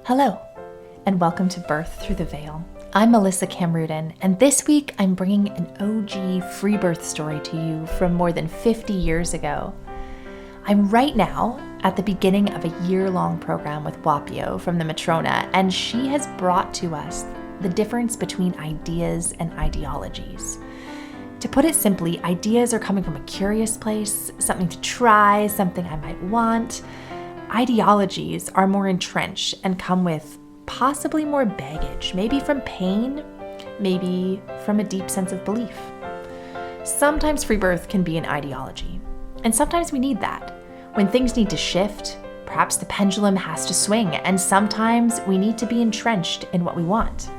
Hello, and welcome to Birth Through the Veil. I'm Melissa Camruden, and this week I'm bringing an OG Freebirth story to you from more than 50 years ago. I'm right now at the beginning of a year-long program with Wapio from the Matrona, and she has brought to us the difference between ideas and ideologies. To put it simply, ideas are coming from a curious place, something to try, something I might want. Ideologies are more entrenched and come with possibly more baggage, maybe from pain, maybe from a deep sense of belief. Sometimes free birth can be an ideology, and sometimes we need that. When things need to shift, perhaps the pendulum has to swing, and sometimes we need to be entrenched in what we want.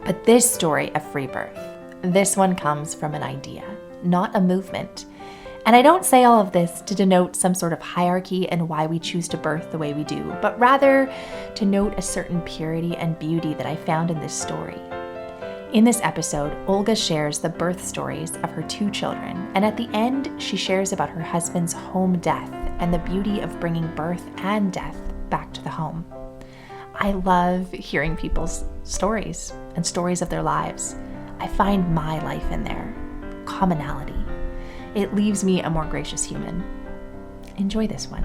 But this story of free birth, this one comes from an idea, not a movement. And I don't say all of this to denote some sort of hierarchy and why we choose to birth the way we do, but rather to note a certain purity and beauty that I found in this story. In this episode, Olga shares the birth stories of her two children, and at the end, she shares about her husband's home death and the beauty of bringing birth and death back to the home. I love hearing people's stories and stories of their lives. I find my life in there, commonality. It leaves me a more gracious human. Enjoy this one.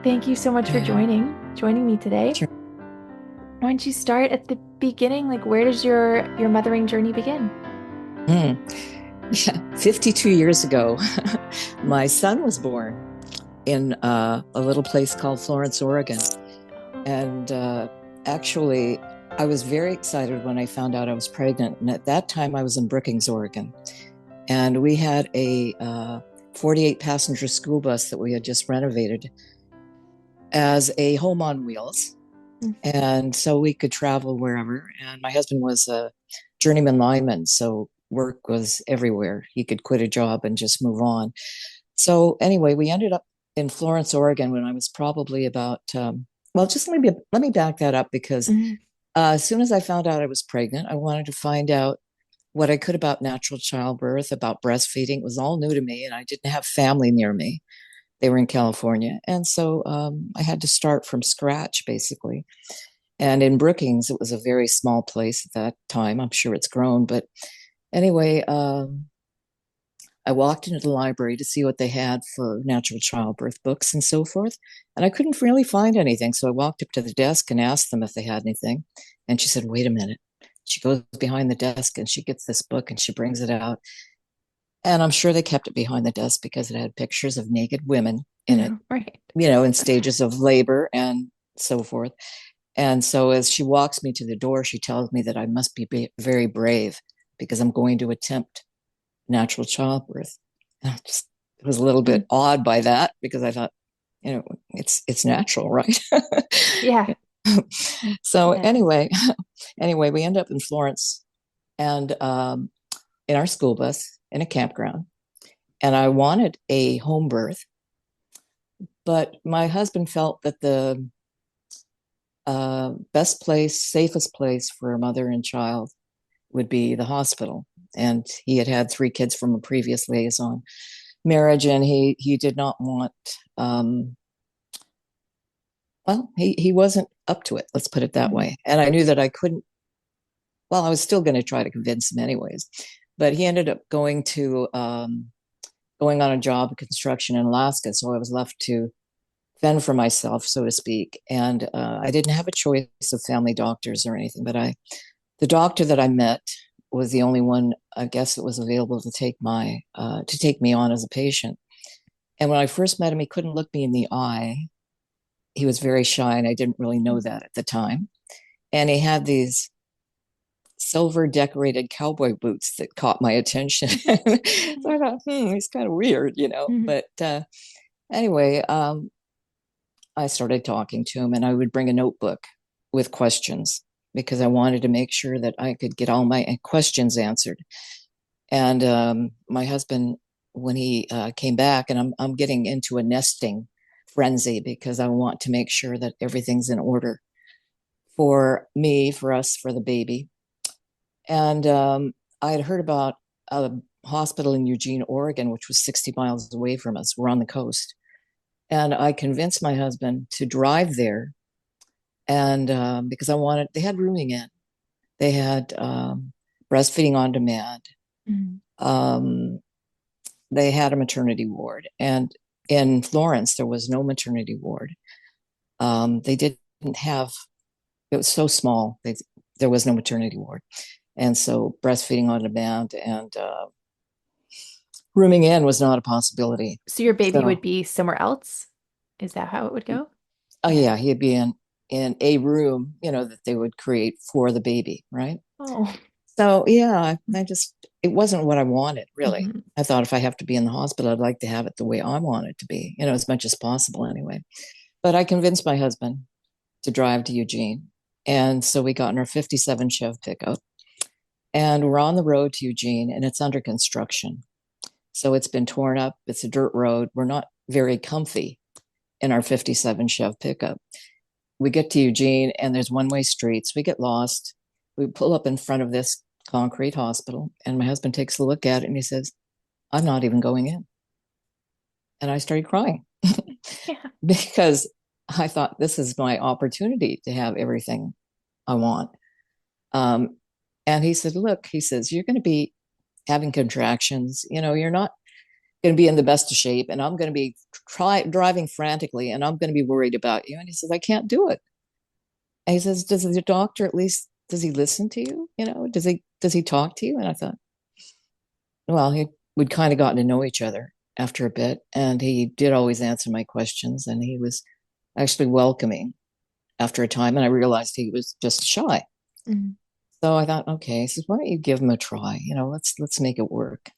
Thank you so much for joining me today. Sure. Why don't you start at the beginning? Like, where does your mothering journey begin? 52 years ago, my son was born in a little place called Florence, Oregon. And actually, I was very excited when I found out I was pregnant. And at that time, I was in Brookings, Oregon. And we had a 48-passenger school bus that we had just renovated as a home on wheels. And so we could travel wherever. And my husband was a journeyman lineman, so work was everywhere. He could quit a job and just move on. So anyway, we ended up in Florence, Oregon when I was probably about, just let me back that up because as soon as I found out I was pregnant, I wanted to find out what I could about natural childbirth, about breastfeeding. It was all new to me, and I didn't have family near me. They were in California. And so I had to start from scratch, basically. And in Brookings, it was a very small place at that time. I'm sure it's grown. But anyway, I walked into the library to see what they had for natural childbirth books and so forth. And I couldn't really find anything. So I walked up to the desk and asked them if they had anything. And she said, wait a minute. She goes behind the desk and she gets this book and she brings it out. And I'm sure they kept it behind the desk because it had pictures of naked women in it, right? In stages of labor and so forth. And so as she walks me to the door, she tells me that I must be very brave because I'm going to attempt natural childbirth. And I just was a little bit awed by that because I thought, it's natural, right? Yeah. So anyway, we end up in Florence and in our school bus in a campground. And I wanted a home birth, but my husband felt that the best place, safest place for a mother and child would be the hospital. And he had had 3 kids from a previous liaison marriage, and he did not want, he wasn't up to it, let's put it that way. And I knew that I couldn't, I was still going to try to convince him anyways. But he ended up going on a job of construction in Alaska. So I was left to fend for myself, so to speak. And I didn't have a choice of family doctors or anything, but the doctor that I met was the only one, I guess, that was available to take me on as a patient. And when I first met him, he couldn't look me in the eye. He was very shy, and I didn't really know that at the time. And he had these silver decorated cowboy boots that caught my attention. So I thought, he's kind of weird, But anyway, I started talking to him, and I would bring a notebook with questions because I wanted to make sure that I could get all my questions answered. And my husband, when he came back, and I'm getting into a nesting frenzy because I want to make sure that everything's in order for me, for us, for the baby. And I had heard about a hospital in Eugene, Oregon, which was 60 miles away from us. We're on the coast. And I convinced my husband to drive there. And because they had rooming in, they had breastfeeding on demand. Mm. Um, they had a maternity ward. And in Florence, there was no maternity ward. They didn't have, it was so small, there was no maternity ward. And so breastfeeding on demand and rooming in was not a possibility. So your baby would So, be somewhere else? Is that how it would go? oh Yeah. yeah, he'd be in a room, that they would create for the baby, right? Oh. So yeah, it wasn't what I wanted, really. Mhm. I thought if I have to be in the hospital, I'd like to have it the way I want it to be, as much as possible anyway. But I convinced my husband to drive to Eugene. And so we got in our 57 Chev pickup and we're on the road to Eugene and it's under construction. So it's been torn up. It's a dirt road. We're not very comfy in our 57 Chev pickup. We get to Eugene and there's one-way streets. We get lost. We pull up in front of this concrete hospital and my husband takes a look at it and he says, I'm not even going in. And I started crying Yeah. because I thought this is my opportunity to have everything I want. Um, and he said, look, he says, you're going to be having contractions. You're not going to be in the best of shape. And I'm going to be driving frantically and I'm going to be worried about you. And he says, I can't do it. And he says, does the doctor at least, does he listen to you? Does he talk to you? And I thought, well, we'd kind of gotten to know each other after a bit. And he did always answer my questions. And he was actually welcoming after a time. And I realized he was just shy. Mhm. So I thought, okay, he says, why don't you give him a try? Let's make it work.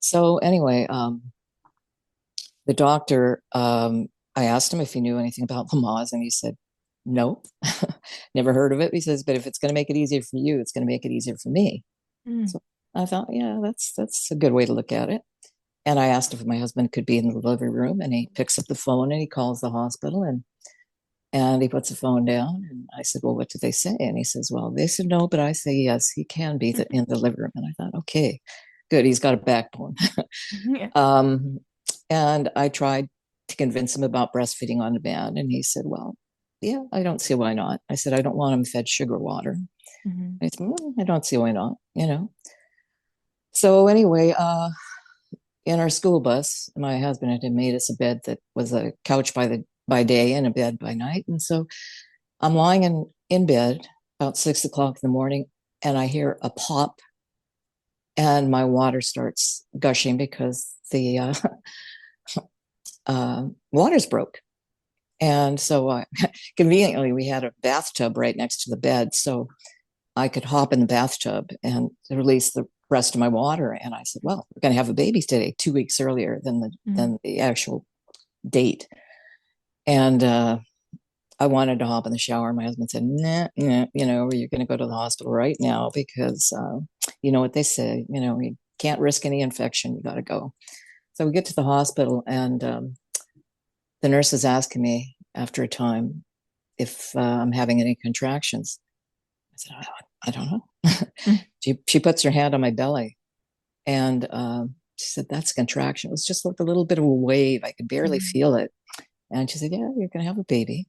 So anyway, the doctor, I asked him if he knew anything about Lamaze, and he said, no, never heard of it. He says, but if it's going to make it easier for you, it's going to make it easier for me. Mm. So I thought, yeah, that's a good way to look at it. And I asked if my husband could be in the living room, and he picks up the phone and he calls the hospital and he puts the phone down. And I said, well, what did they say? And he says, well, they said no, but I say yes, he can be in the living room. And I thought, okay, good. He's got a backbone. Yeah. um, and I tried to convince him about breastfeeding on demand. And he said, well, yeah, I don't see why not. I said, I don't want him fed sugar water. Mhm. I said, I don't see why not. So anyway, in our school bus, my husband had made us a bed that was a couch by day and a bed by night. And so I'm lying in bed about 6 o'clock in the morning and I hear a pop and my water starts gushing because the water's broke. And so conveniently, we had a bathtub right next to the bed. So I could hop in the bathtub and release the rest of my water. And I said, well, we're going to have a baby today, 2 weeks earlier than the actual date. And I wanted to hop in the shower. My husband said, nah, nah, you're going to go to the hospital right now because you know what they say, you can't risk any infection. You got to go. So we get to the hospital and the nurse is asking me after a time if I'm having any contractions. I said, I don't know. Mm. She puts her hand on my belly and she said, that's a contraction. It was just like a little bit of a wave. I could barely Mhm. feel it. And she said, yeah, you're going to have a baby.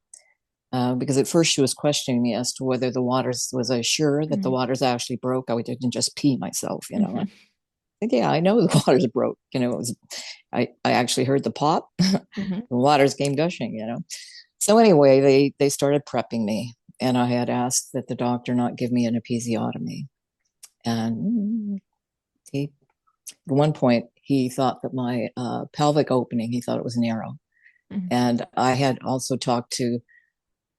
Because at first she was questioning me as to whether was I sure that the Mhm. waters actually broke? I didn't just pee myself. Mhm. Said, yeah, I know the waters broke. I actually heard the pop. The Mhm. waters came gushing. So anyway, they started prepping me, and I had asked that the doctor not give me an episiotomy. And at one point, he thought that my pelvic opening, he thought it was narrow. Mhm. And I had also talked to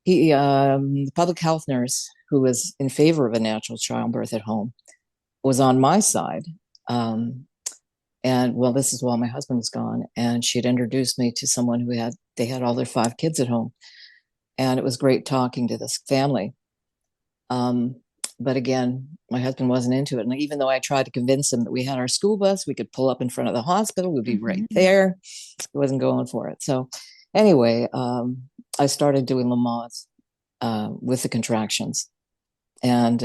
the public health nurse who was in favor of a natural childbirth at home was on my side. Um, and well, this is while my husband was gone, and she had introduced me to someone they had all their 5 kids at home, and it was great talking to this family. Um, but again, my husband wasn't into it, and even though I tried to convince him that we had our school bus, we could pull up in front of the hospital, we'd be right Mhm. there, he wasn't going for it. So anyway, I started doing Lamaze with the contractions, and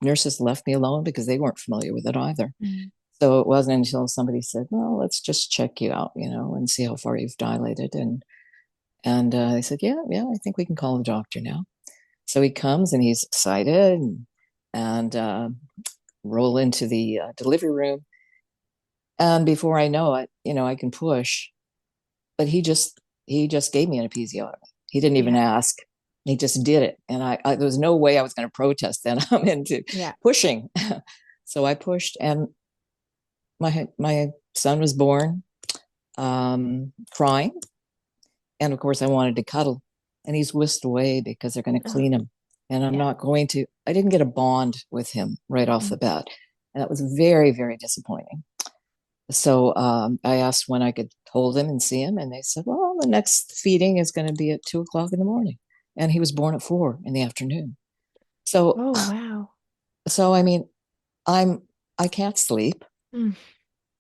nurses left me alone because they weren't familiar with it either. Mhm. So it wasn't until somebody said, well, let's just check you out, and see how far you've dilated. And they said, yeah, yeah, I think we can call the doctor now. So he comes and he's excited and roll into the delivery room. And before I know it, I can push, but he just gave me an episiotomy. He didn't even Yeah. ask. He just did it. And there was no way I was going to protest then. I'm into Yeah. pushing. So I pushed and my son was born crying. And of course I wanted to cuddle and he's whisked away because they're going to Oh, clean him. And yeah. I didn't get a bond with him right off Mm. the bat. And that was very, very disappointing. So I asked when I could hold him and see him, and they said, "Well, the next feeding is going to be at 2 o'clock in the morning," and he was born at 4 in the afternoon. So, Oh, wow. so I mean, I'm I can't sleep. Mm.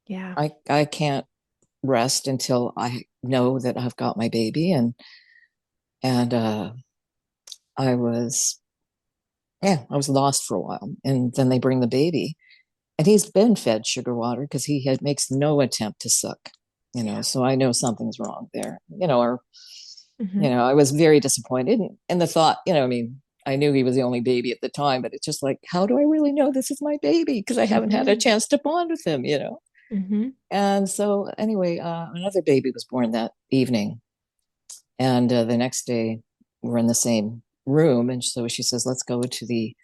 Yeah. I can't rest until I know that I've got my baby, and I was I was lost for a while, and then they bring the baby, and he's been fed sugar water because makes no attempt to suck. Yeah. So I know something's wrong there. Or Hmm. I was very disappointed. And the thought, I mean, I knew he was the only baby at the time, but it's just like, how do I really know this is my baby? Because I haven't had a Hmm. chance to bond with him. Hmm. And so, anyway, another baby was born that evening. And the next day, we're in the same room. And so she says, let's go see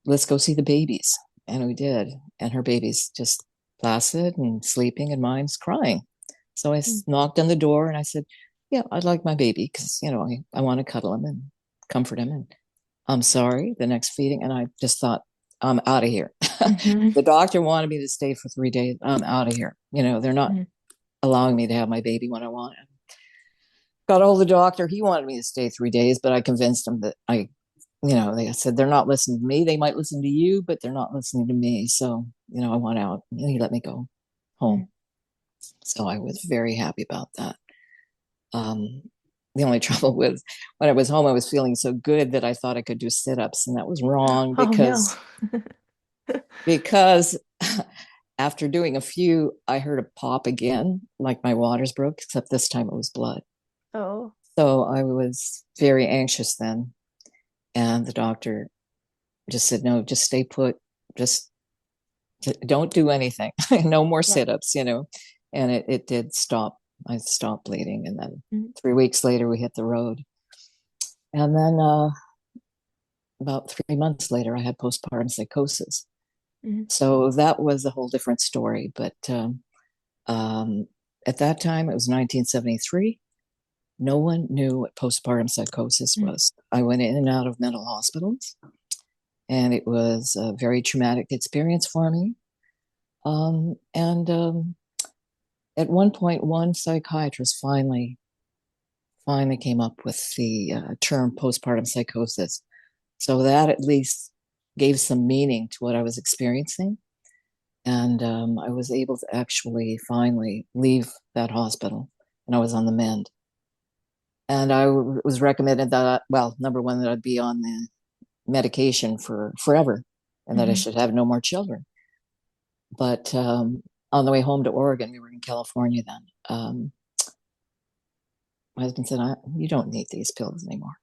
the babies. And we did. And her baby's just placid and sleeping, and mine's crying. So I Mm. knocked on the door and I said, yeah, I'd like my baby because, I want to cuddle him and comfort him. And I'm sorry, the next feeding. And I just thought, I'm out of here. Hmm. The doctor wanted me to stay for 3 days. I'm out of here. They're not Hmm. allowing me to have my baby when I want it. Got hold of the doctor. He wanted me to stay 3 days, but I convinced him that they said they're not listening to me. They might listen to you, but they're not listening to me. So, I want out. And he let me go home. So I was very happy about that. Um, the only trouble was when I was home, I was feeling so good that I thought I could do sit-ups, and that was wrong Oh, no. because after doing a few, I heard a pop again, like my waters broke, except this time it was blood. Oh, So I was very anxious then, and the doctor just said, "No, just stay put. Just don't do anything. No more yeah. sit-ups." And it did stop. I stopped bleeding, and then Mm. 3 weeks later, we hit the road. And then about 3 months later, I had postpartum psychosis. Mm. So that was a whole different story. But um, at that time, it was 1973. No one knew what postpartum psychosis Mm. was. I went in and out of mental hospitals, and it was a very traumatic experience for me. And at one point, one psychiatrist finally came up with the term postpartum psychosis. So that at least gave some meaning to what I was experiencing. And I was able to actually finally leave that hospital, and I was on the mend. And I was recommended that, well, number one, that I'd be on the medication for forever and that I Hmm. should have no more children. But on the way home to Oregon, we were in California then. My husband said, "You don't need these pills anymore,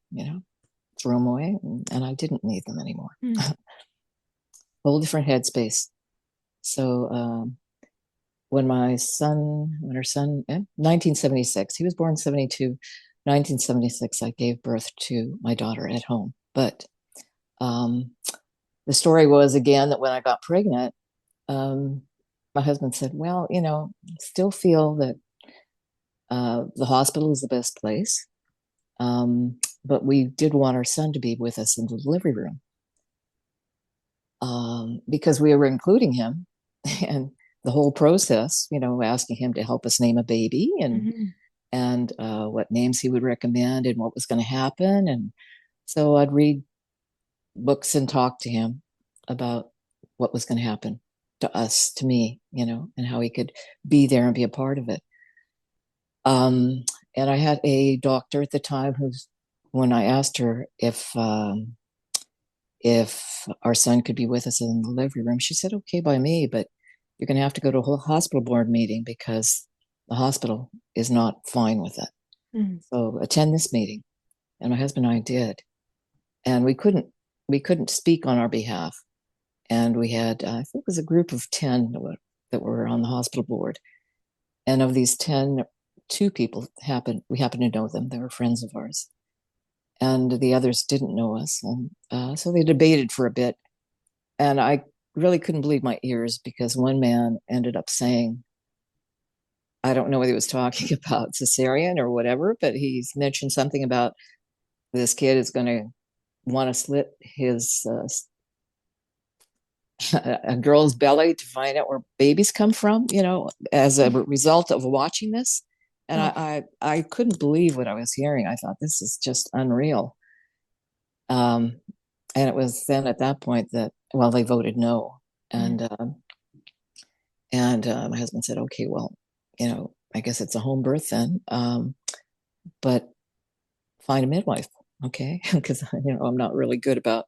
throw them away." And I didn't need them anymore. Mm. Whole different headspace. So when our son, 1976, he was born 72, 1976, I gave birth to my daughter at home. But um, the story was again that when I got pregnant, um, my husband said, well, still feel that the hospital is the best place. But we did want our son to be with us in the delivery room because we were including him and the whole process, asking him to help us name a baby and what names he would recommend and what was going to happen. And so I'd read books and talk to him about what was going to happen to us, to me, and how he could be there and be a part of it. Um, and I had a doctor at the time when I asked her if our son could be with us in the delivery room, she said, okay by me, but you're going to have to go to a whole hospital board meeting because the hospital is not fine with it. Mm. So attend this meeting. And my husband and I did. And we couldn't speak on our behalf. And we had, I think it was a group of 10 that were on the hospital board. And of these 10, two people we happened to know them. They were friends of ours. And the others didn't know us. And so they debated for a bit. And I really couldn't believe my ears because one man ended up saying, I don't know whether he was talking about cesarean or whatever, but he's mentioned something about this kid is going to want to slit a girl's belly to find out where babies come from, as a result of watching this. And Oh. I couldn't believe what I was hearing. I thought this is just unreal. And it was then at that point that, well, they voted no. And my husband said, okay, well, I guess it's a home birth then. But find a midwife. Okay. Because, I'm not really good about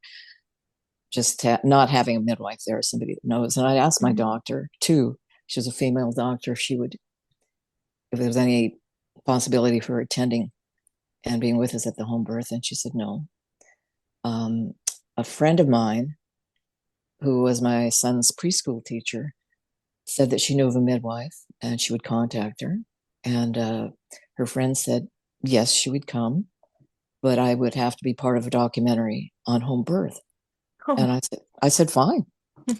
just not having a midwife there, somebody that knows. And I asked my doctor too. She was a female doctor. If there was any possibility for attending and being with us at the home birth. And she said, no. A friend of mine who was my son's preschool teacher said that she knew of a midwife and she would contact her. And her friend said, yes, she would come, but I would have to be part of a documentary on home birth. Oh. And I said, fine,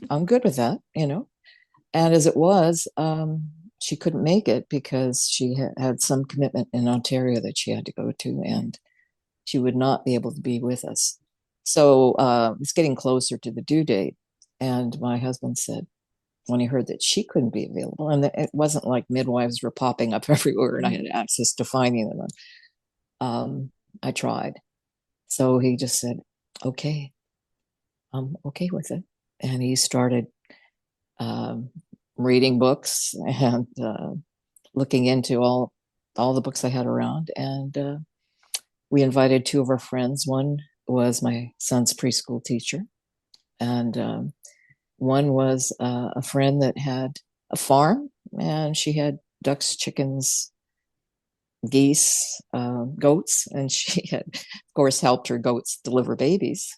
I'm good with that, And as it was, she couldn't make it because she had some commitment in Ontario that she had to go to, and she would not be able to be with us. So it's getting closer to the due date. And my husband said, when he heard that she couldn't be available, and it wasn't like midwives were popping up everywhere and I had access to finding them, I tried. So he just said, okay, I'm okay with it. And he started reading books and looking into all the books I had around. And we invited two of our friends. One was my son's preschool teacher, and one was a friend that had a farm, and she had ducks, chickens, geese, goats, and she had, of course, helped her goats deliver babies,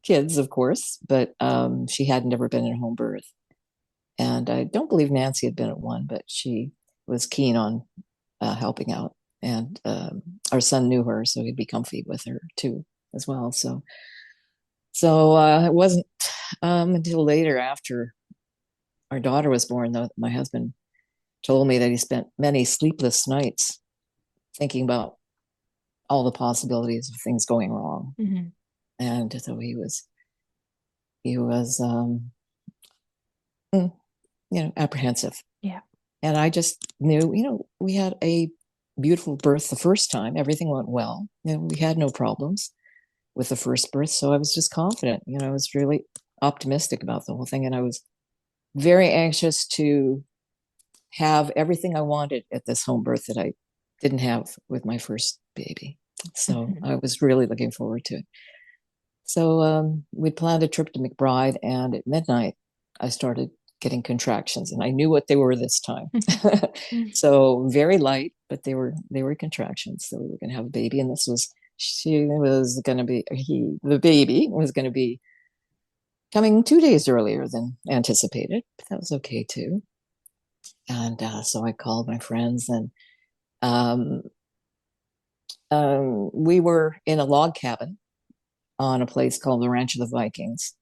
kids, of course, but she had never been in a home birth. And I don't believe Nancy had been at one, but she was keen on helping out. And our son knew her, so he'd be comfy with her too, as well. So it wasn't until later, after our daughter was born, though, my husband told me that he spent many sleepless nights thinking about all the possibilities of things going wrong. And so he was apprehensive. Yeah. And I just knew, we had a beautiful birth the first time. Everything went well. We had no problems with the first birth. So I was just confident. I was really optimistic about the whole thing. And I was very anxious to have everything I wanted at this home birth that I didn't have with my first baby. So I was really looking forward to it. So we planned a trip to McBride, and at midnight, I started getting contractions, and I knew what they were this time. So very light, but they were contractions. So we were going to have a baby, and the baby was going to be coming 2 days earlier than anticipated, but that was okay too. And so I called my friends, and we were in a log cabin on a place called the Ranch of the Vikings.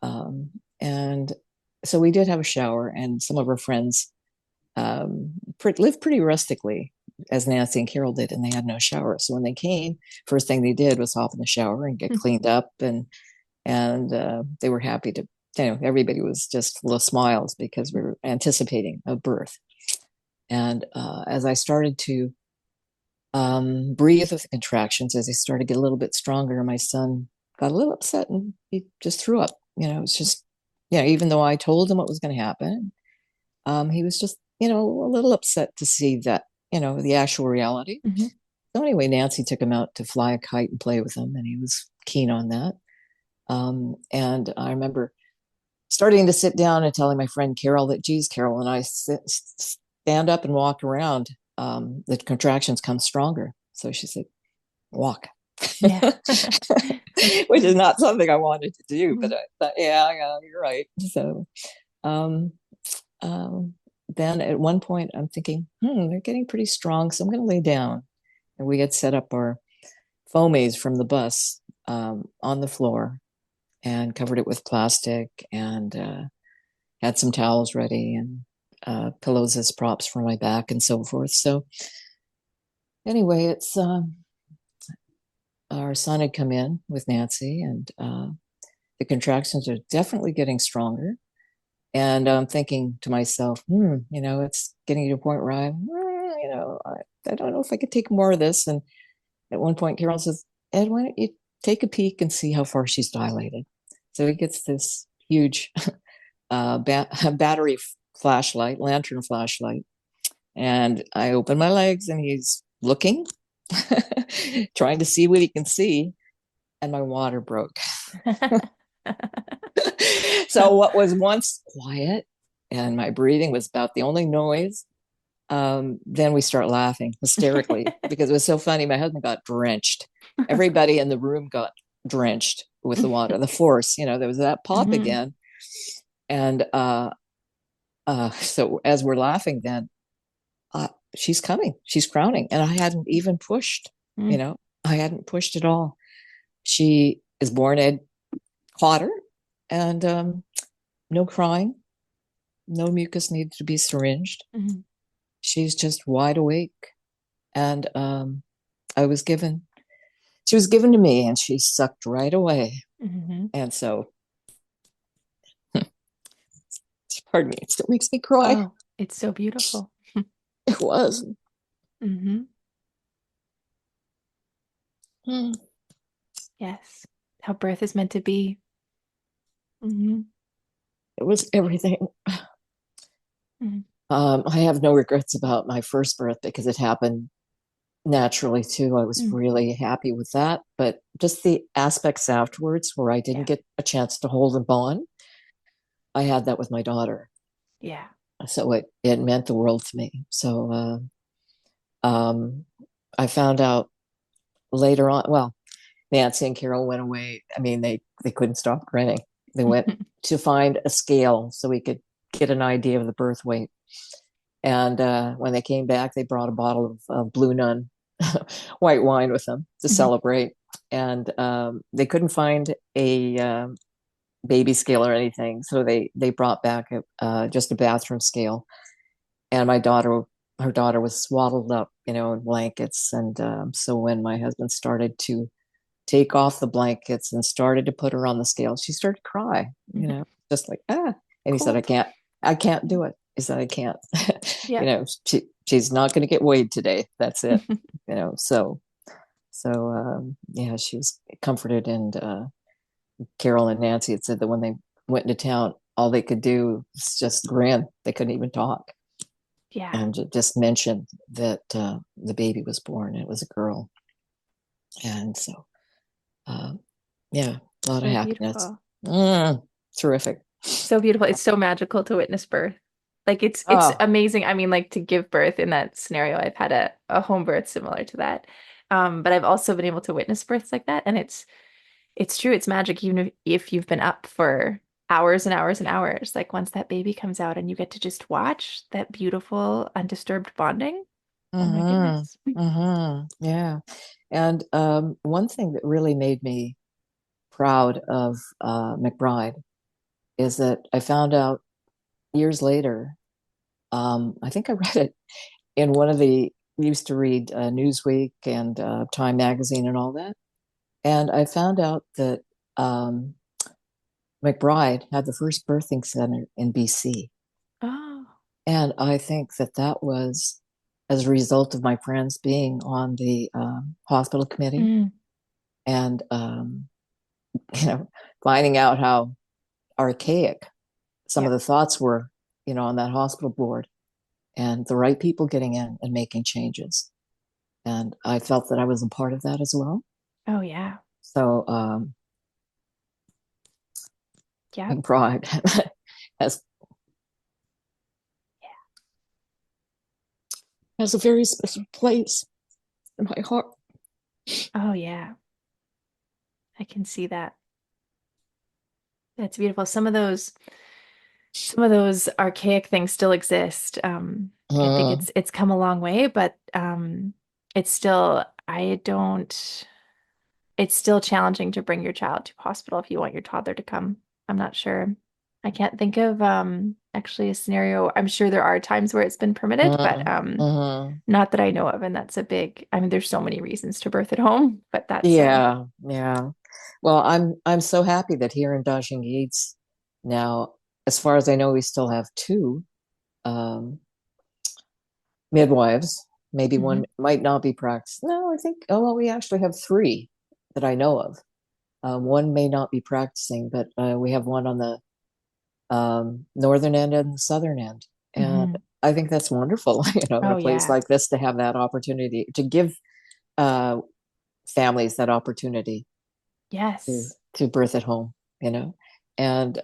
And so we did have a shower, and some of our friends lived pretty rustically, as Nancy and Carol did, and they had no shower. So when they came, first thing they did was hop in the shower and get cleaned up, and they were happy to, everybody was just full of smiles because we were anticipating a birth. And as I started to breathe with the contractions, as they started to get a little bit stronger, my son got a little upset and he just threw up. It's just, even though I told him what was going to happen, he was just, a little upset to see that, the actual reality. So anyway, Nancy took him out to fly a kite and play with him, and he was keen on that. And I remember starting to sit down and telling my friend Carol that, geez, Carol, and I stand up and walk around. The contractions come stronger. So she said, walk. Yeah. Which is not something I wanted to do, but Mhm. I thought, yeah, you're right. So um, then at one point I'm thinking, they're getting pretty strong, so I'm going to lay down. And we had set up our foamies from the bus on the floor and covered it with plastic and had some towels ready and pillows as props for my back and so forth. So anyway, it's our son had come in with Nancy, and the contractions are definitely getting stronger. And I'm thinking to myself, it's getting to a point where I don't know if I could take more of this. And at one point, Carol says, Ed, why don't you take a peek and see how far she's dilated? So he gets this huge battery flashlight, lantern flashlight. And I open my legs and he's looking, trying to see what he can see. And my water broke. So what was once quiet and my breathing was about the only noise, then we start laughing hysterically because it was so funny. My husband got drenched. Everybody in the room got drenched with the water, the force, there was that pop Mhm. again. And so as we're laughing then, she's coming, she's crowning. And I hadn't even pushed, Mm. I hadn't pushed at all. She is born. Ed caught her, and no crying, no mucus needed to be syringed. Mhm. She's just wide awake. And I was given, she was given to me and she sucked right away. Mhm. And so, pardon me, it still makes me cry. Oh, it's so beautiful. It was. Hmm. Mm. Yes. How birth is meant to be. Hmm. It was everything. Hmm. I have no regrets about my first birth because it happened naturally too. I was Mm. really happy with that. But just the aspects afterwards where I didn't Yeah. get a chance to hold and bond, I had that with my daughter. Yeah. So it meant the world to me. So I found out later on, well, Nancy and Carol went away. I mean, they couldn't stop grinning. They went to find a scale so we could get an idea of the birth weight. And when they came back, they brought a bottle of Blue Nun white wine with them to Mhm. celebrate. And they couldn't find a baby scale or anything, so they brought back just a bathroom scale. And her daughter was swaddled up, in blankets. And so when my husband started to take off the blankets and started to put her on the scale, she started to cry, just like, ah. And he said, Cold. I can't do it. He said, I can't. Yeah. She's not going to get weighed today. That's it. Yeah, she was comforted. And Carol and Nancy had said that when they went into town, all they could do was just grin. They couldn't even talk. Yeah. And just mention that the baby was born. It was a girl. And so, uh, yeah, a lot of So happiness. beautiful. Terrific. So beautiful. It's so magical to witness birth. Like it's Oh, amazing. I mean, like to give birth in that scenario, I've had a home birth similar to that. But I've also been able to witness births like that. And it's true, it's magic, even if you've been up for hours and hours and hours. Like once that baby comes out and you get to just watch that beautiful, undisturbed bonding. Oh my goodness. yeah. And one thing that really made me proud of McBride is that I found out years later. I think I read it in one of the used to read Newsweek and Time magazine and all that, and I found out that um, McBride had the first birthing center in BC, Oh. and I think that that was as a result of my friends being on the hospital committee Mm. and you know finding out how archaic some Yeah. of the thoughts were, on that hospital board, and the right people getting in and making changes. And I felt that I was a part of that as well. Oh yeah. So Yeah. Pride has has a very special place in my heart. Oh, yeah. I can see that. That's beautiful. Some of those archaic things still exist. I think Mm, it's come a long way, but it's still I don't it's still challenging to bring your child to hospital if you want your toddler to come. I'm not sure. I can't think of actually a scenario. I'm sure there are times where it's been permitted, but mm. not that I know of. And that's a big, I mean, there's so many reasons to birth at home, but that's Yeah, yeah. Well, I'm so happy that here in Dashing Yates now, as far as I know, we still have two um, midwives. Maybe mhm, one might not be practiced. No, I think, oh, well, we actually have three that I know of. One may not be practicing, but we have one on the northern end and the southern end. And mhm. I think that's wonderful, in a Oh place yeah. like this to have that opportunity to give uh, families that opportunity Yes. to birth at home, And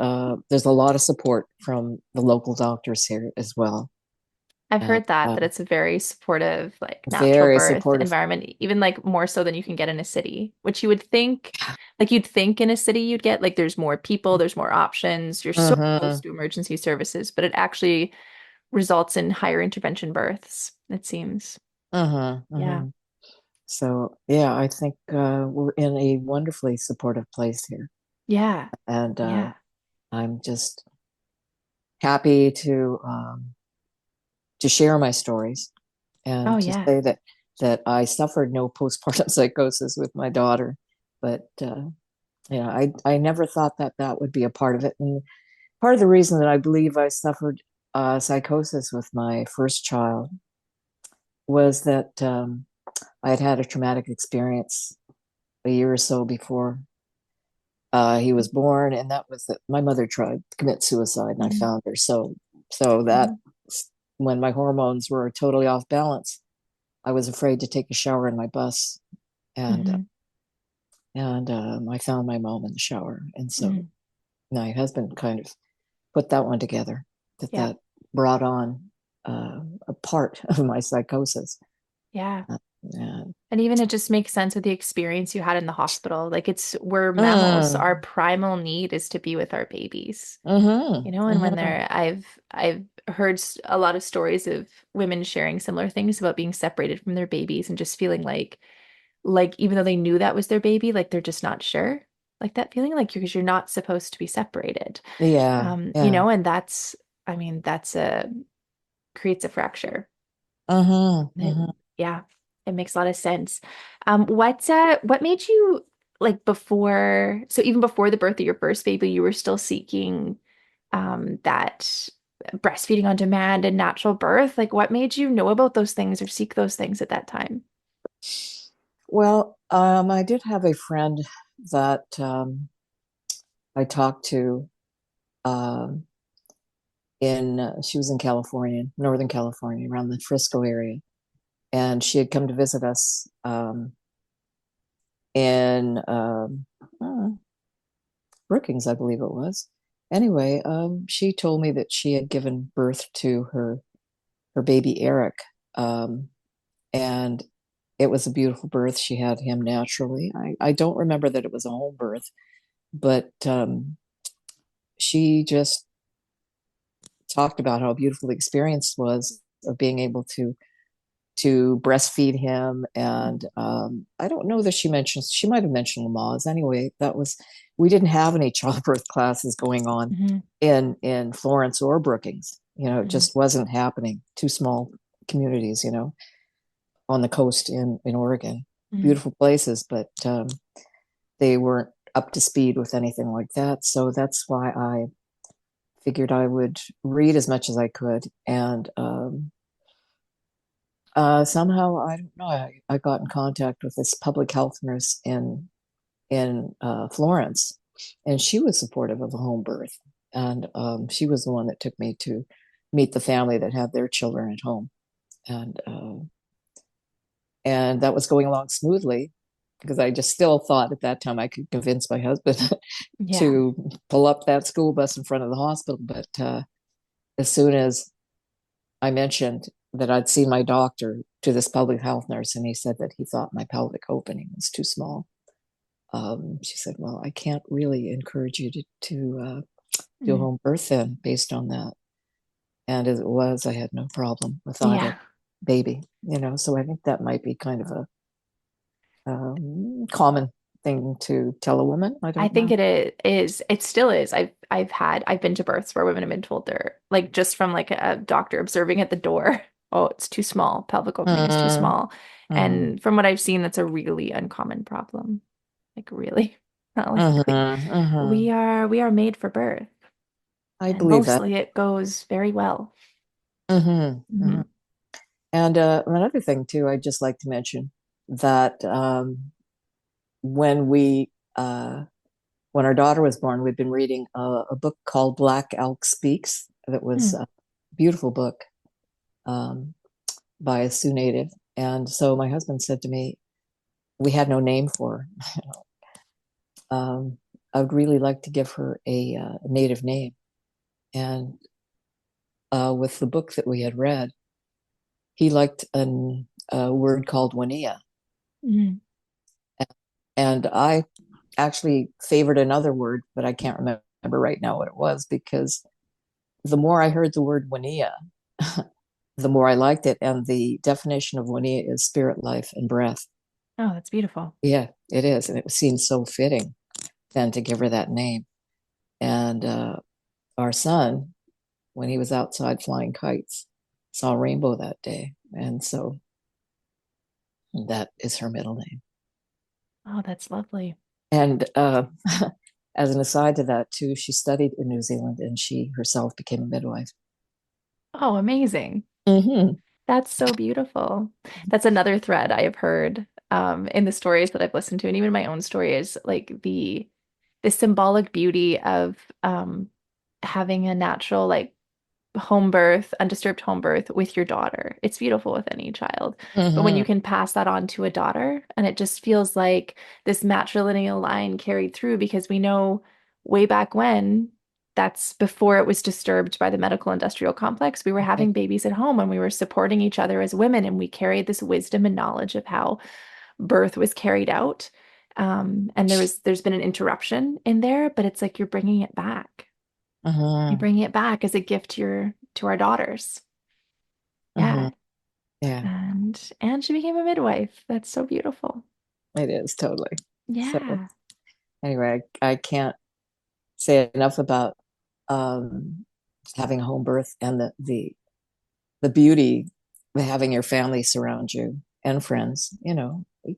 there's a lot of support from the local doctors here as well. I've And heard that it's a very supportive, like natural very birth supportive. environment, even like more so than you can get in a city, which you would think, like you'd think in a city you'd get, like there's more people, there's more options, you're so close Mm-hmm, to emergency services, but it actually results in higher intervention births, it seems. mm-hmm, Yeah. mm-hmm. So yeah, I think we're in a wonderfully supportive place here. Yeah. And Yeah. I'm just happy to share my stories Oh and to yeah. say that I suffered no postpartum psychosis with my daughter, but I never thought that that would be a part of it. And part of the reason that I believe I suffered psychosis with my first child was that I had had a traumatic experience a year or so before he was born, and that was that my mother tried to commit suicide, and I Mhm. found her. So that Mhm. when my hormones were totally off balance, I was afraid to take a shower in my bus, and Mhm. I found my mom in the shower, and so Mhm. my husband kind of put that one together Yeah. that brought on a part of my psychosis. Yeah. And, And even it just makes sense with the experience you had in the hospital. Like it's we're mammals. Our mm, primal need is to be with our babies. mm-hmm, And when mm-hmm, I've heard a lot of stories of women sharing similar things about being separated from their babies and just feeling like even though they knew that was their baby, like they're just not sure. Like that feeling like because you're not supposed to be separated. yeah, yeah, And that's I mean, that's a creates a fracture. mm-hmm, It, mm-hmm. yeah, it makes a lot of sense. What made you like before, so even before the birth of your first baby, you were still seeking that breastfeeding on demand and natural birth? Like what made you know about those things or seek those things at that time? Well, I did have a friend that I talked to um, she was in California, Northern California, around the Frisco area. And she had come to visit us in Brookings, I believe it was. Anyway, she told me that she had given birth to her baby Eric, um, and it was a beautiful birth. She had him naturally. I don't remember that it was a home birth, but she just talked about how beautiful the experience was of being able to breastfeed him. And I don't know that she might have mentioned Lamaze. Anyway, we didn't have any childbirth classes going on Hmm. in Florence or Brookings. It Hmm. just wasn't happening. Two small communities, on the coast in Oregon. Hmm. Beautiful places, but they weren't up to speed with anything like that. So that's why I figured I would read as much as I could. And somehow, I don't know, I got in contact with this public health nurse in Florence, and she was supportive of a home birth. And she was the one that took me to meet the family that had their children at home. And and that was going along smoothly. because I just still thought at that time I could convince my husband Yeah. to pull up that school bus in front of the hospital. But as soon as I mentioned that I'd seen my doctor to this public health nurse, and he said that he thought my pelvic opening was too small. She said, "Well, I can't really encourage you to do a Mm. home birth then, based on that." And as it was, I had no problem with either Yeah. baby. So I think that might be kind of a common thing to tell a woman. I I don't think know. it still is. I've been to births where women have been told they're like just from like a doctor observing at the door, oh, it's too small, pelvic opening is too Mm, small. mm, And from what I've seen, that's a really uncommon problem. Like really, not like mm. we are made for birth, I and believe that. mostly it goes very well. Hmm. Hmm. And another thing too, I'd just like to mention that when we when our daughter was born, we'd been reading a book called Black Elk Speaks. That was Mm. a beautiful book um, by a Sioux native. And so my husband said to me, we had no name for her. I would really like to give her a native name. And with the book that we had read, he liked a word called Wania. Mm. And I actually favored another word, but I can't remember right now what it was, because the more I heard the word Wania, the more I liked it. And the definition of Wania is spirit, life, and breath. Oh, that's beautiful. Yeah, it is. And it seemed so fitting then to give her that name. And our son, when he was outside flying kites, saw a rainbow that day. And so that is her middle name. Oh, that's lovely. And as an aside to that, too, she studied in New Zealand and she herself became a midwife. Oh, amazing. Mm-hmm. That's so beautiful. That's another thread I have heard in the stories that I've listened to, and even my own story is like the symbolic beauty of having a natural like home birth, undisturbed home birth with your daughter. It's beautiful with any child. But when you Mm-hmm. can pass that on to a daughter, and it just feels like this matrilineal line carried through because we know way back when, that's before it was disturbed by the medical industrial complex. We were Right. having babies at home and we were supporting each other as women, and we carried this wisdom and knowledge of how birth was carried out. And there's been an interruption in there, but it's like you're bringing it back. You're Mm-hmm. bringing it back as a gift to our daughters. Mm-hmm. Yeah. Yeah, And she became a midwife. That's so beautiful. it is totally. So Yeah. anyway, I can't say enough about um, having a home birth and the beauty of having your family surround you and friends.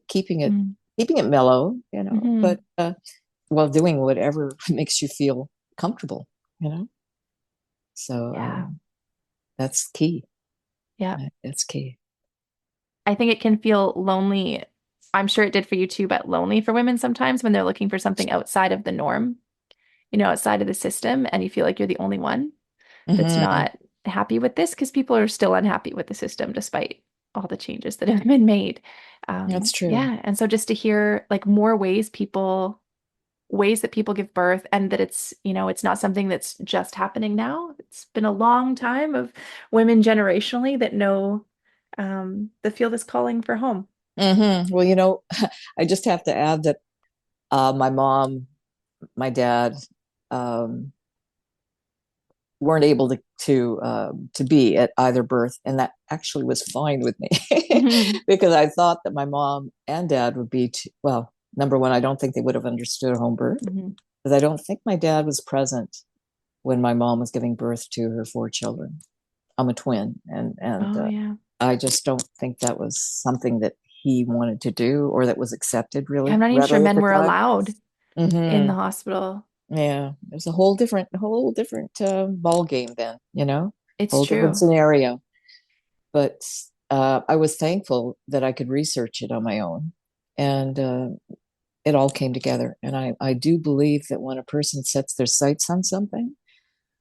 Keeping it Mm. keeping it mellow. Hmm. But while doing whatever makes you feel comfortable. You know, so Yeah. that's key. Yeah. That's key. I think it can feel lonely. I'm sure it did for you too, but lonely for women sometimes when they're looking for something outside of the norm, outside of the system, and you feel like you're the only one that's Hmm. not happy with this because people are still unhappy with the system despite all the changes that have been made. That's true. Yeah. And so just to hear like more ways that people give birth and that it's not something that's just happening now. It's been a long time of women generationally that know that feel this calling for home. Well, I just have to add that my mom, my dad, um, weren't able to be at either birth, and that actually was fine with me Hmm. because I thought that my mom and dad would be well. Number one, I don't think they would have understood home birth Hmm. because I don't think my dad was present when my mom was giving birth to her four children. I'm a twin, and Oh yeah. I just don't think that was something that he wanted to do or that was accepted Yeah, I'm really not even sure readily at men the were time. allowed in the Hmm. hospital. Yeah, it was a whole different ball game then, It's whole different true. scenario. But I was thankful that I could research it on my own, and it all came together. And I do believe that when a person sets their sights on something,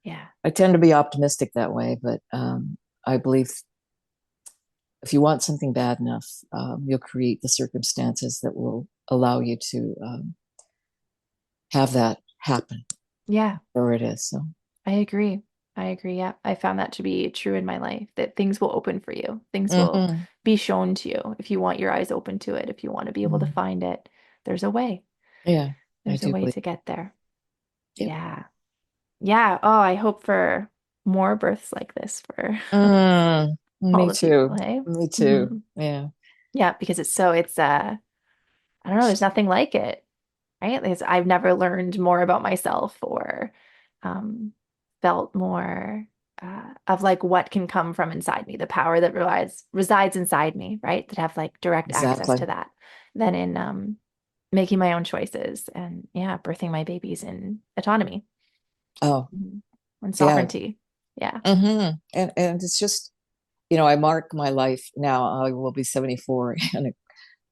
Yeah. I tend to be optimistic that way, but I believe if you want something bad enough, you'll create the circumstances that will allow you to have that happen, Yeah, whatever it is. So, I agree. I agree. Yeah. I found that to be true in my life, that things will open for you. Things will hmm be shown to you if you want your eyes open to it, if you want to be able to find it. There's a way. yeah, I There's a do way believe. to get there. Yep. Yeah. Yeah. Oh, I hope for more births like this for all Me the people, too. hey? Me too. Hmm. Yeah, Yeah, because it's I don't know, there's nothing like it, right? I've never learned more about myself or um, felt more of like what can come from inside me, the power that resides inside me, right? That have like direct access exactly. to that than in making my own choices and yeah, birthing my babies in autonomy. Oh, Mhm. And yeah. sovereignty. Yeah. And it's just, I mark my life now. I will be 74 in a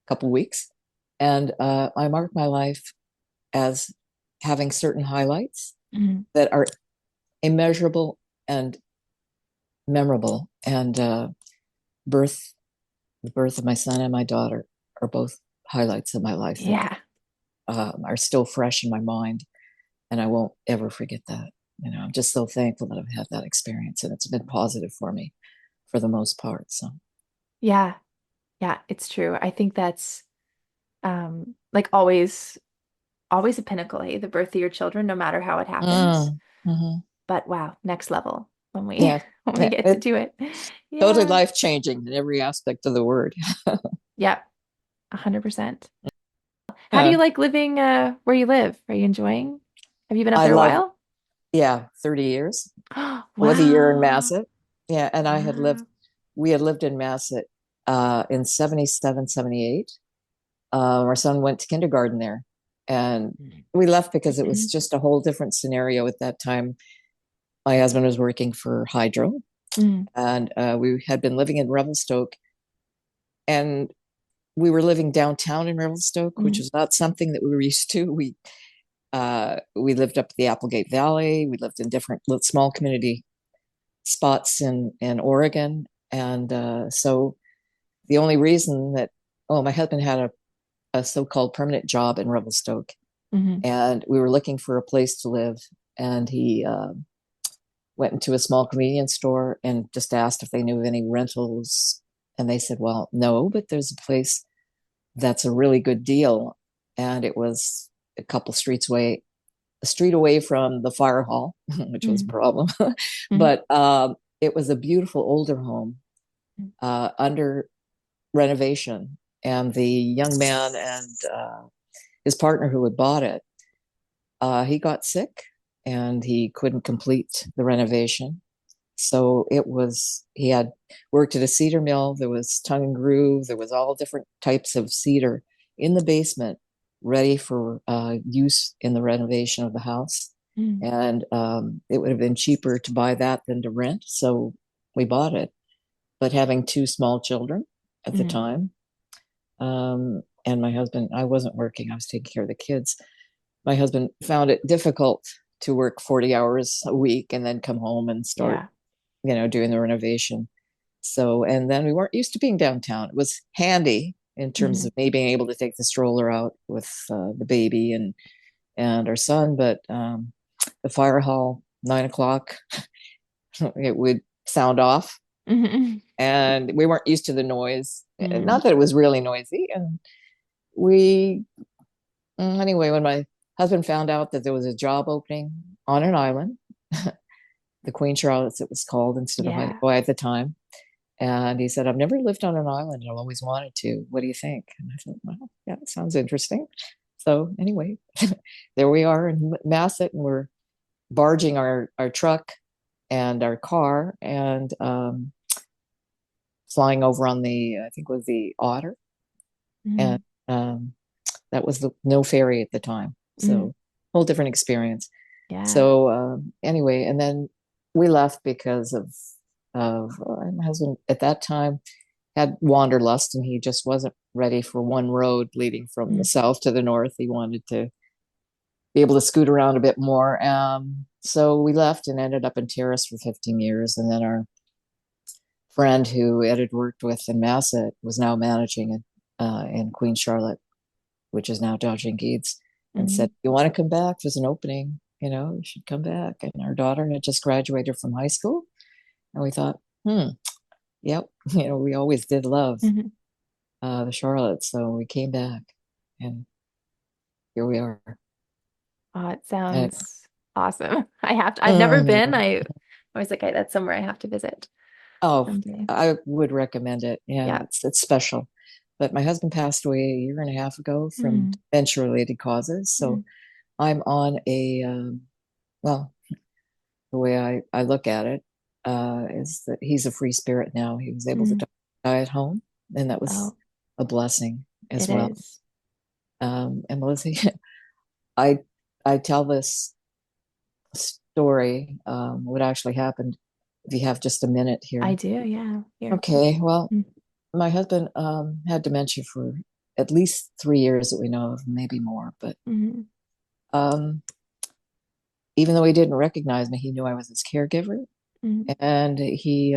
couple weeks, and I mark my life as having certain highlights Mhm. that are immeasurable and memorable. And birth, the birth of my son and my daughter are both highlights of my life that Yeah. are still fresh in my mind, and I won't ever forget that. I'm just so thankful that I've had that experience, and it's been positive for me for the most part. So, Yeah. Yeah, it's true. I think that's like always a pinnacle, hey, the birth of your children, no matter how it happens. mhm. But wow, next level when we Yeah, when we yeah, get to it do it. totally Yeah. life changing in every aspect of the word. Yeah, 100%. How do you Yeah, like living where you live? Are you enjoying? Have you been up I there a love. while? Yeah, 30 years with a year in Wow. Masset. Yeah, and Wow. we had lived in Masset in 77, 78. Our son went to kindergarten there, and we left because it was just a whole different scenario at that time. My husband was working for Hydro, Mm, and we had been living in Revelstoke, and we were living downtown in Revelstoke, which mm, was not something that we were used to. We lived up the Applegate Valley. We lived in different small community spots in Oregon, and so the only reason that my husband had a so-called permanent job in Revelstoke, mhm, and we were looking for a place to live, and he went into a small convenience store and just asked if they knew of any rentals, and they said, well, no, but there's a place that's a really good deal, and it was a couple streets away, a street away from the fire hall, which was a mm, problem. mm, But it was a beautiful older home under renovation. And the young man and his partner who had bought it, he got sick and he couldn't complete the renovation. So he had worked at a cedar mill. There was tongue and groove. There was all different types of cedar in the basement, ready for use in the renovation of the house. mm, And it would have been cheaper to buy that than to rent. So we bought it. But having two small children at the mm. time, and my husband, I wasn't working, I was taking care of the kids. My husband found it difficult to work 40 hours a week and then come home and start, Yeah. doing the renovation. So, and then we weren't used to being downtown. It was handy in terms Mhm. of me being able to take the stroller out with the baby and our son, but the fire hall, 9 o'clock, it would sound off, Mhm. and we weren't used to the noise. Mm. Not that it was really noisy, and we anyway, when my husband found out that there was a job opening on an island, the Queen Charlotte's, it was called instead of Yeah. Hawaii at the time. And he said, I've never lived on an island and I've always wanted to. What do you think? And I thought, well, yeah, it sounds interesting. So anyway, there we are in Masset, and we're barging our truck and our car and flying over on I think it was the Otter. And Mm, um, that was the no ferry at the time. mm. So whole different experience. Yeah. So anyway, and then we left because of my husband at that time had wanderlust, and he just wasn't ready for one road leading from the Mm, south to the north. He wanted to be able to scoot around a bit more. So we left and ended up in Terrace for 15 years, and then our friend who Ed had worked with in Massa was now managing in Queen Charlotte, which is now Dodging Geeds, and Mm-hmm. said, "You want to come back? There's an opening. You should come back." And our daughter had just graduated from high school, and we thought, yep, we always did love Mm-hmm. the Charlotte, so we came back, and here we are. Oh, it And, sounds awesome. I've never been. mm, I always like, that's somewhere I have to visit oh, someday. I would recommend it. Yeah, Yeah. it's special. But my husband passed away a year and a half ago from Mm, dementia-related causes, so mm, I'm on well, the way I look at it is that he's a free spirit now. He was able to mm. die at home, and that was Oh, a blessing as it well. is. And Melissa, I I tell this story, what actually happened. If you have just a minute I here, do. Yeah. Here. okay. Well, Mm, my husband had dementia for at least 3 years that we know of, maybe more. But mm, um, even though he didn't recognize me, he knew I was his caregiver, mm, and he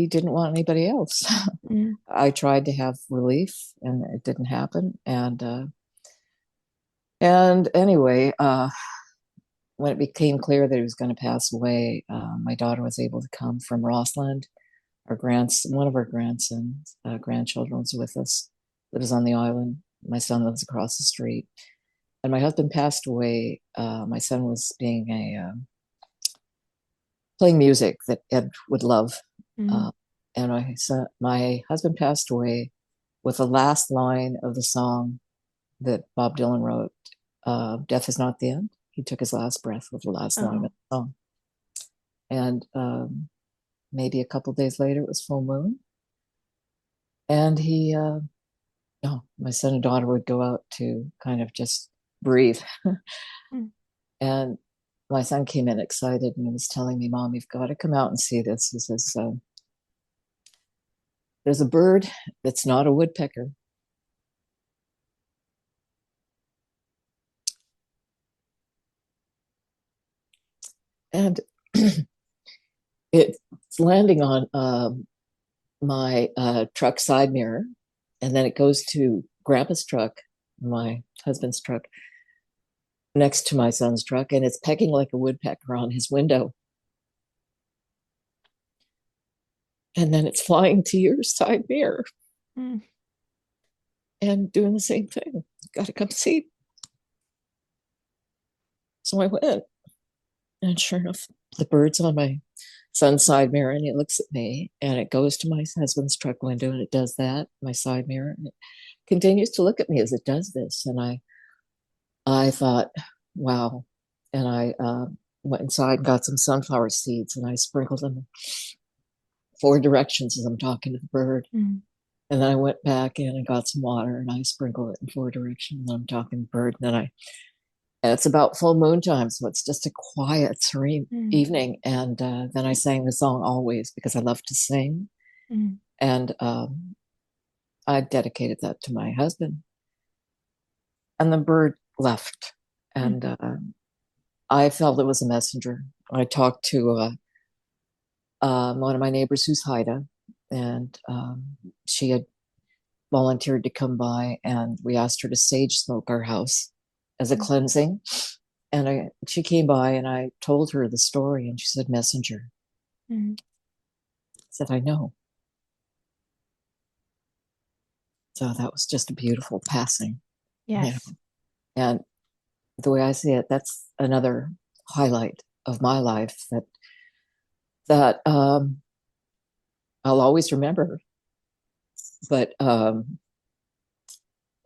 didn't want anybody else. mm. I tried to have relief, and it didn't happen. And anyway, when it became clear that he was going to pass away, my daughter was able to come from Rossland. One of our grandsons, grandchildren was with us. Lives on the island. My son lives across the street. And my husband passed away. My son was being playing music that Ed would love. Mm. Uh, and my husband passed away with the last line of the song that Bob Dylan wrote, "Death is not the end." He took his last breath with the last line of Oh. the song. And maybe a couple of days later, it was full moon. And no, my son and daughter would go out to kind of just breathe. Mm. And my son came in excited and he was telling me, "Mom, you've got to come out and see this." He says, "There's a bird that's not a woodpecker." And it's landing on my truck side mirror. And then it goes to Grandpa's truck, my husband's truck, next to my son's truck. And it's pecking like a woodpecker on his window. And then it's flying to your side mirror Mm. and doing the same thing. Got to come see. So I went, and sure enough, the bird's on my son's side mirror, and he looks at me, and it goes to my husband's truck window, and it does that, my side mirror, and it continues to look at me as it does this. And I thought, wow. And I went inside and got some sunflower seeds, and I sprinkled them 4 directions as I'm talking to the bird. Mm. And then I went back in and got some water, and I sprinkled it in 4 directions. And I'm talking to the bird. And it's about full moon time, so it's just a quiet, serene Mm. evening. And then I sang the song "Always" because I love to sing, Mm. and I dedicated that to my husband. And the bird left, Mm. and I felt it was a messenger. I talked to one of my neighbors who's Haida, and she had volunteered to come by, and we asked her to sage smoke our house as a Mm. cleansing. And she came by, and I told her the story, and she said, "Messenger." Mm. I said, "I know." So that was just a beautiful passing, you know. Yes. And the way I see it, that's another highlight of my life that I'll always remember. But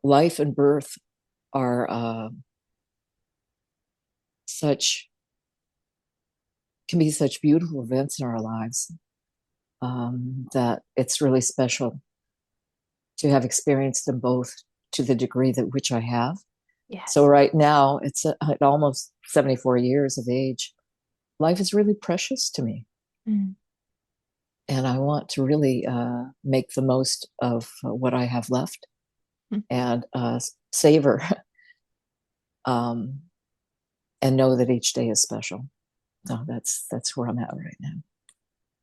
life and birth are such can be such beautiful events in our lives, that it's really special to have experienced them both to the degree that which I have. So Yes. right now, it's at almost 74 years of age. Life is really precious to me, Mm. and I want to really make the most of what I have left Mm. and savor, um, and know that each day is special. So that's where I'm at right now.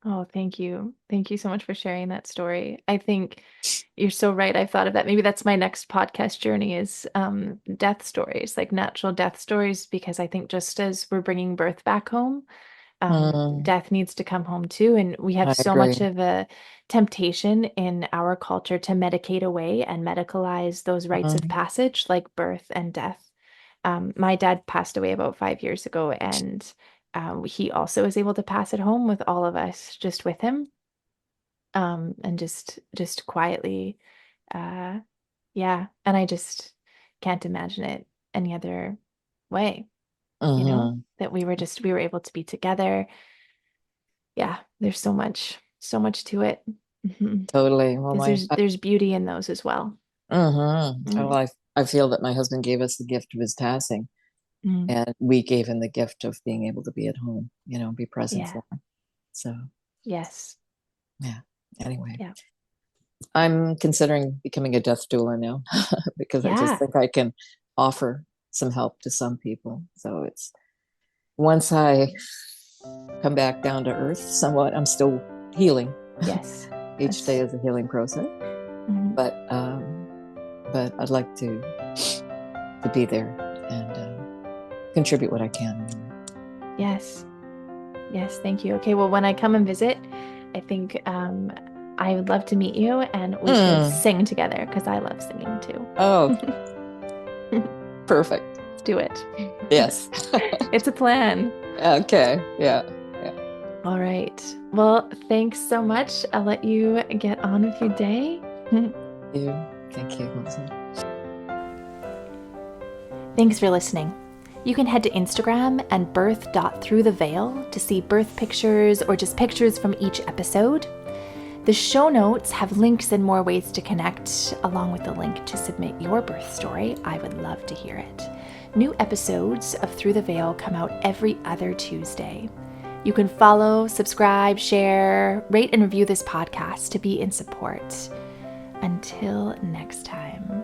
Oh, thank you. Thank you so much for sharing that story. I think you're so right. I've thought of that. Maybe that's my next podcast journey is death stories, like natural death stories, because I think just as we're bringing birth back home, Mm, death needs to come home too. And we have I so agree. much of a temptation in our culture to medicate away and medicalize those rites of Mm, passage, like birth and death. My dad passed away about 5 years ago, and he also was able to pass it home with all of us, just with him, and just quietly. Uh, yeah, and I just can't imagine it any other way. mhm. That we were able to be together. Yeah, there's so much to it. Totally. Well, Because there's beauty in those as well. well, Mm, I feel that my husband gave us the gift of his passing, mm, and we gave him the gift of being able to be at home, be present yeah. for him. So, Yes. yeah. Anyway, Yeah. I'm considering becoming a death doula now because I just Yeah. think I can offer some help to some people. So it's once I come back down to earth somewhat, I'm still healing. Yes. Each day That's is a healing process, mhm. but I'd like to be there and contribute what I can. Yes. Yes, thank you. Okay, well, when I come and visit, I think I would love to meet you and we could Mm. sing together because I love singing too. Oh, perfect. Let's do it. Yes. It's a plan. Okay. Yeah. Yeah. All right. Well, thanks so much. I'll let you get on with your day. You. Thank you, Wilson. Thanks for listening. You can head to Instagram and birth.throughtheveil to see birth pictures or just pictures from each episode. The show notes have links and more ways to connect, along with the link to submit your birth story. I would love to hear it. New episodes of Through the Veil come out every other Tuesday. You can follow, subscribe, share, rate, and review this podcast to be in support. Until next time.